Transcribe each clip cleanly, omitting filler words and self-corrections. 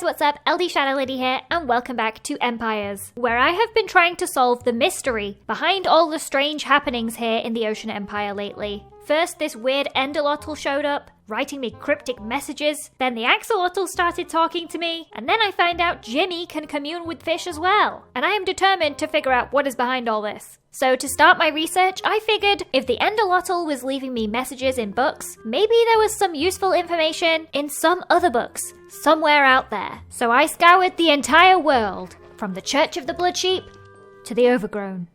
what's up? LD Shadow Lady here, and welcome back to Empires, where I have been trying to solve the mystery behind all the strange happenings here in the Ocean Empire lately. First, this weird Enderlotl showed up, writing me cryptic messages. Then the Axolotl started talking to me, and then I find out Jimmy can commune with fish as well. And I am determined to figure out what is behind all this. So to start my research, I figured if the Enderlotl was leaving me messages in books, maybe there was some useful information in some other books, somewhere out there. So I scoured the entire world, from the Church of the Blood Sheep to the Overgrown,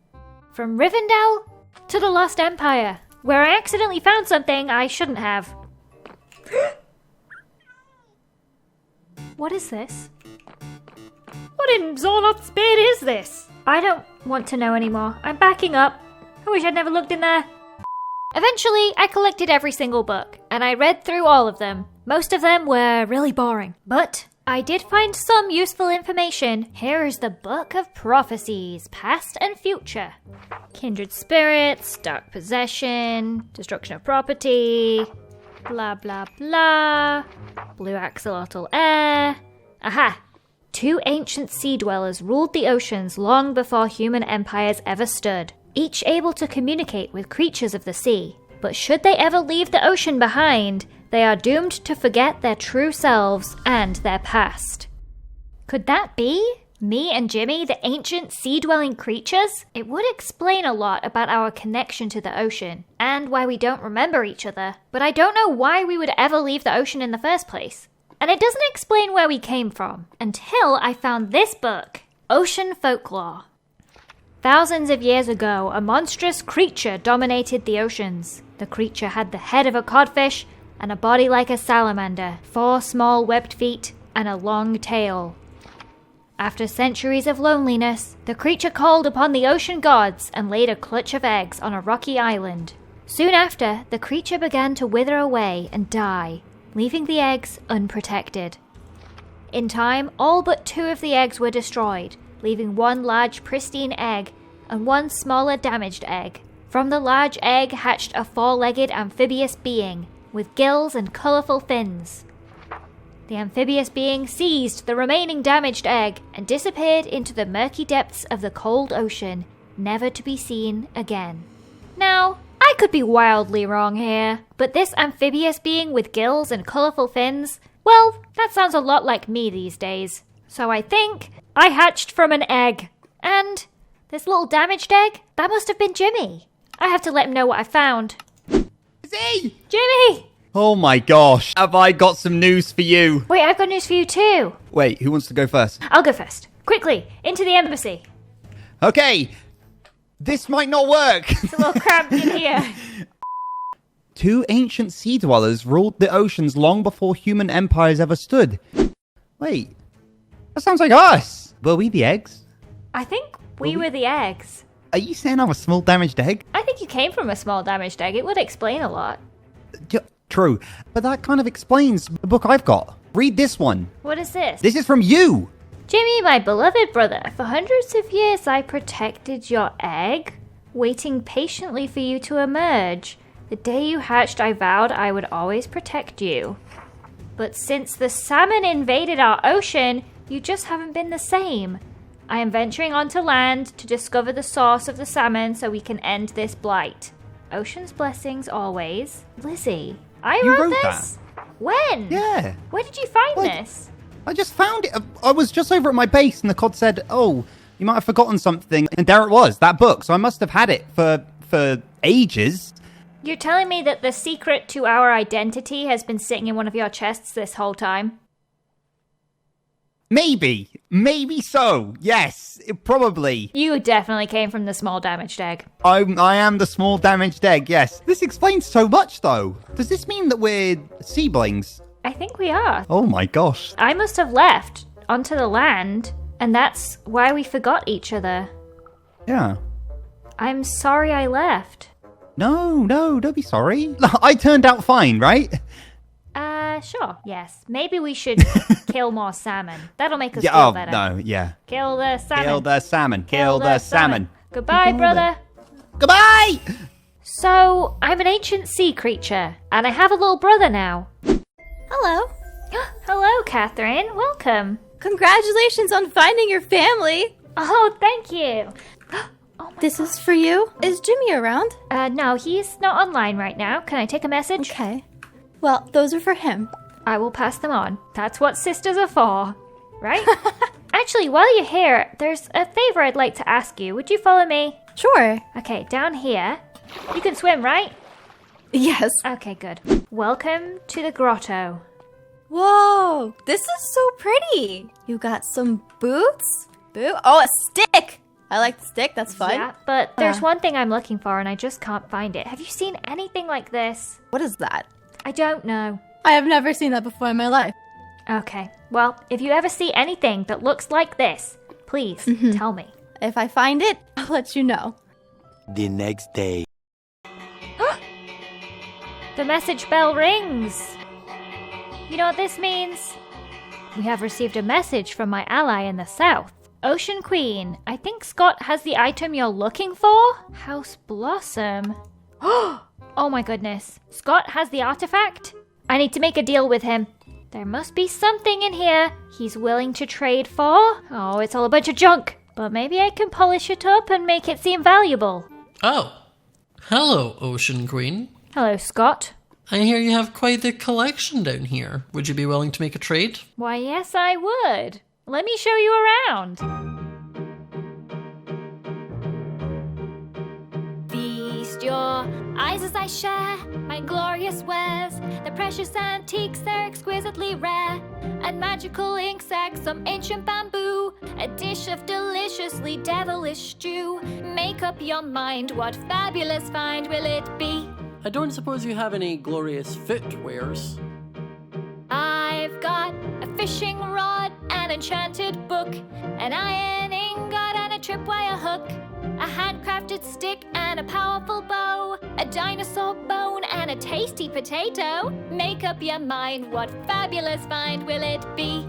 from Rivendell to the Lost Empire, where I accidentally found something I shouldn't have. What is this? What in Zorlot's beard is this? I don't want to know anymore. I'm backing up. I wish I'd never looked in there. Eventually, I collected every single book, and I read through all of them. Most of them were really boring, but I did find some useful information. Here is the Book of Prophecies, Past and Future. Kindred Spirits, Dark Possession, Destruction of Property, blah blah blah, Blue Axolotl Air. Aha! 2 ancient sea dwellers ruled the oceans long before human empires ever stood, each able to communicate with creatures of the sea. But should they ever leave the ocean behind, they are doomed to forget their true selves and their past. Could that be me and Jimmy, the ancient sea-dwelling creatures? It would explain a lot about our connection to the ocean, and why we don't remember each other, but I don't know why we would ever leave the ocean in the first place. And it doesn't explain where we came from, until I found this book, Ocean Folklore. Thousands of years ago, a monstrous creature dominated the oceans. The creature had the head of a codfish, and a body like a salamander, 4 small webbed feet, and a long tail. After centuries of loneliness, the creature called upon the ocean gods and laid a clutch of eggs on a rocky island. Soon after, the creature began to wither away and die, leaving the eggs unprotected. In time, all but 2 of the eggs were destroyed, leaving 1 large pristine egg and 1 smaller damaged egg. From the large egg hatched a 4-legged amphibious being, with gills and colourful fins. The amphibious being seized the remaining damaged egg and disappeared into the murky depths of the cold ocean, never to be seen again. Now, I could be wildly wrong here, but this amphibious being with gills and colourful fins, well, that sounds a lot like me these days. So I think I hatched from an egg. And this little damaged egg, that must have been Jimmy. I have to let him know what I found. Z! Jimmy! Oh my gosh, have I got some news for you? Wait, I've got news for you too. Wait, who wants to go first? I'll go first. Quickly, into the embassy. Okay, this might not work. It's a little cramped in here. 2 ancient sea dwellers ruled the oceans long before human empires ever stood. Wait, that sounds like us. Were we the eggs? I think we were the eggs. Are you saying I'm a small damaged egg? I think you came from a small damaged egg. It would explain a lot. True, but that kind of explains the book I've got. Read this one. What is this? This is from you. Jimmy, my beloved brother, for hundreds of years I protected your egg, waiting patiently for you to emerge. The day you hatched, I vowed I would always protect you. But since the salmon invaded our ocean, you just haven't been the same. I am venturing onto land to discover the source of the salmon so we can end this blight. Ocean's blessings always, Lizzie. You wrote this? When? Yeah. Where did you find What? this? I just found it. I was just over at my base and the COD said, oh, you might have forgotten something. And there it was, that book. So I must have had it for ages. You're telling me that the secret to our identity has been sitting in one of your chests this whole time? Maybe so. Yes, probably. You definitely came from the small damaged egg. I am the small damaged egg, yes. This explains so much, though. Does this mean that we're siblings? I think we are. Oh my gosh. I must have left onto the land, and that's why we forgot each other. Yeah. I'm sorry I left. No, don't be sorry. I turned out fine, right? Sure, yes. Maybe we should kill more salmon. That'll make us feel better. No, yeah. Kill the salmon. Kill the salmon. Kill the salmon. Goodbye, brother. Goodbye! So, I'm an ancient sea creature, and I have a little brother now. Hello. Hello, Catherine. Welcome. Congratulations on finding your family. Oh, thank you. This is for you. Is Jimmy around? No, he's not online right now. Can I take a message? Okay. Well, those are for him. I will pass them on. That's what sisters are for, right? Actually, while you're here, there's a favor I'd like to ask you. Would you follow me? Sure. Okay, down here. You can swim, right? Yes. Okay, good. Welcome to the grotto. Whoa, this is so pretty. You got some boots? Oh, a stick. I like the stick. That's fun. Yeah, but there's one thing I'm looking for and I just can't find it. Have you seen anything like this? What is that? I don't know. I have never seen that before in my life. Okay, well, if you ever see anything that looks like this, please tell me. If I find it, I'll let you know. The next day. The message bell rings. You know what this means? We have received a message from my ally in the south. Ocean Queen, I think Scott has the item you're looking for? House Blossom. Oh my goodness. Scott has the artifact? I need to make a deal with him. There must be something in here he's willing to trade for. Oh, it's all a bunch of junk. But maybe I can polish it up and make it seem valuable. Oh, hello, Ocean Queen. Hello, Scott. I hear you have quite the collection down here. Would you be willing to make a trade? Why, yes, I would. Let me show you around. Feast your eyes as I share my glorious wares. The precious antiques, they're exquisitely rare. And magical ink sacs, some ancient bamboo. A dish of deliciously devilish stew. Make up your mind, what fabulous find will it be? I don't suppose you have any glorious footwears. I've got a fishing rod, an enchanted book, an iron ingot and a tripwire hook, a handcrafted stick and a powerful bow, a dinosaur bone and a tasty potato. Make up your mind, what fabulous find will it be?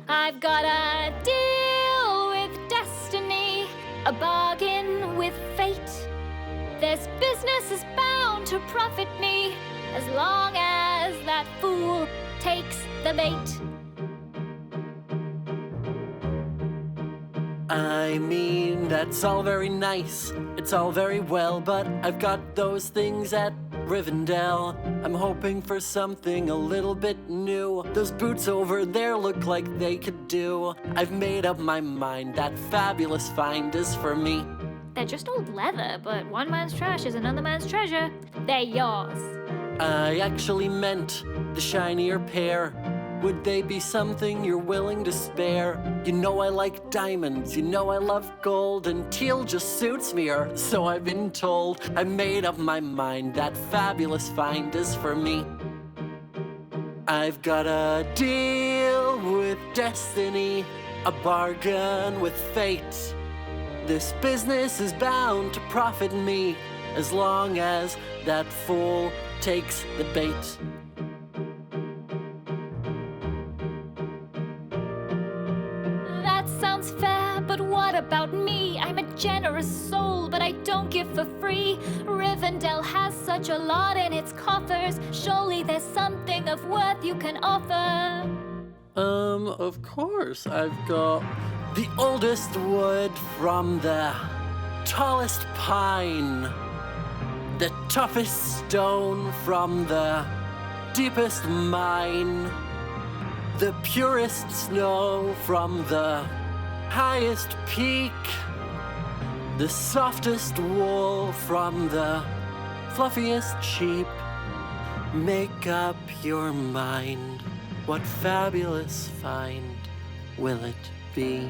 I've got a deal with destiny, a bargain with fate. This business is bound to profit me, as long as that fool takes the bait. I mean, that's all very nice. It's all very well, but I've got those things at Rivendell. I'm hoping for something a little bit new. Those boots over there look like they could do. I've made up my mind, that fabulous find is for me. They're just old leather, but one man's trash is another man's treasure. They're yours. I actually meant the shinier pair. Would they be something you're willing to spare? You know I like diamonds, you know I love gold, and teal just suits me, or so I've been told. I made up my mind, that fabulous find is for me. I've got a deal with destiny, a bargain with fate. This business is bound to profit me, as long as that fool takes the bait. That sounds fair, but what about me? I'm a generous soul, but I don't give for free. Rivendell has such a lot in its coffers. Surely there's something of worth you can offer. Of course, I've got the oldest wood from the tallest pine, the toughest stone from the deepest mine, the purest snow from the highest peak, the softest wool from the fluffiest sheep. Make up your mind, what fabulous find will it be?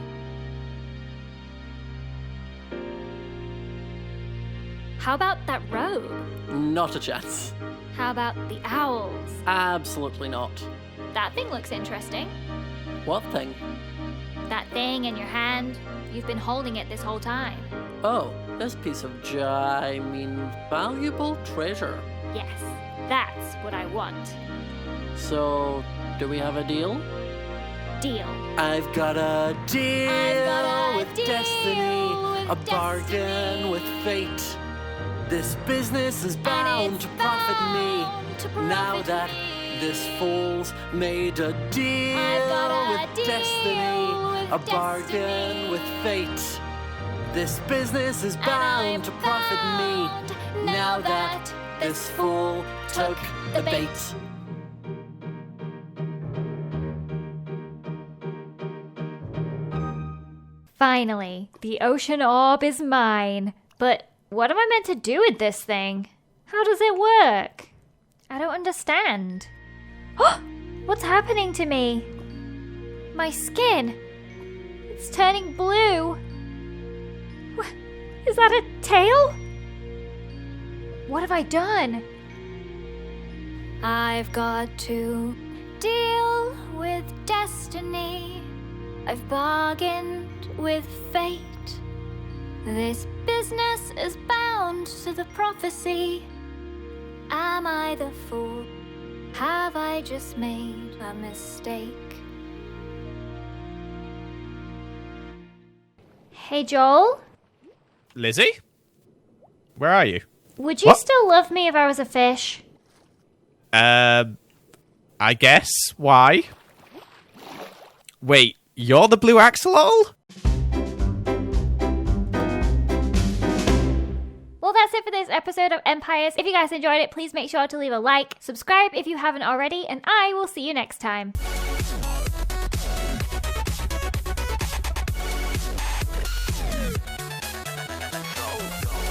How about that robe? Not a chance. How about the owls? Absolutely not. That thing looks interesting. What thing? That thing in your hand. You've been holding it this whole time. Oh, this piece of valuable treasure. Yes, that's what I want. So, do we have a deal? Deal. I've got a deal with destiny, a bargain with fate. This business is bound to profit me, now that This fool's made a deal I've got a with deal destiny, with a bargain destiny. with fate. This business is bound to profit me, now that this fool took the bait. Finally, the ocean orb is mine. But what am I meant to do with this thing? How does it work? I don't understand. What's happening to me? My skin. It's turning blue. Is that a tail? What have I done? I've got to deal with destiny. I've bargained with fate. This business is bound to the prophecy. Am I the fool? Have I just made a mistake? Hey, Joel? Lizzie? Where are you? Would you still love me if I was a fish? I guess. Why? Wait, you're the blue axolotl? Well, that's it for this episode of Empires. If you guys enjoyed it, please make sure to leave a like, subscribe if you haven't already, and I will see you next time.